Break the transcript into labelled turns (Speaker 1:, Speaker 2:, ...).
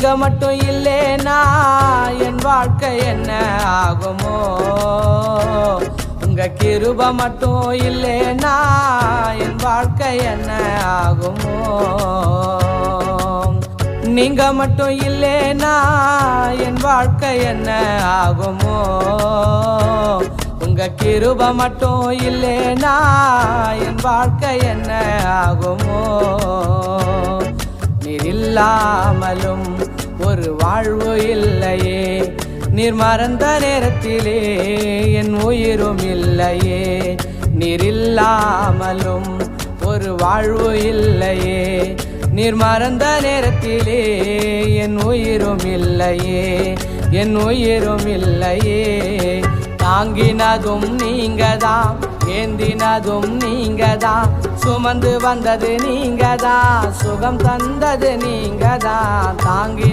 Speaker 1: நீங்க மட்டும் இல்லேனா என் வாழ்க்கை என்ன ஆகுமோ? உங்க கிருபை மட்டும் இல்லேனா என் வாழ்க்கை என்ன ஆகுமோ? நீங்க மட்டும் இல்லேனா என் வாழ்க்கை என்ன ஆகுமோ? உங்க கிருபை மட்டும் இல்லேனா என் வாழ்க்கை என்ன ஆகுமோ? நீர் இல்லாமலும் ஒரு வாழ்வு இல்லையே, நீர் மறந்த நேரத்திலே என் உயிரும் இல்லையே. நீர் இல்லாமலும் ஒரு வாழ்வு இல்லையே, நீர் மறந்த நேரத்திலே என் உயிரும் இல்லையே, என் உயிரும் இல்லையே. தாங்கினதும் நீங்கதான், ஏந்தினதும் நீங்கதான், சுமந்து வந்தது நீங்கதான், சுகம் தந்தது நீங்கதான். தாங்கி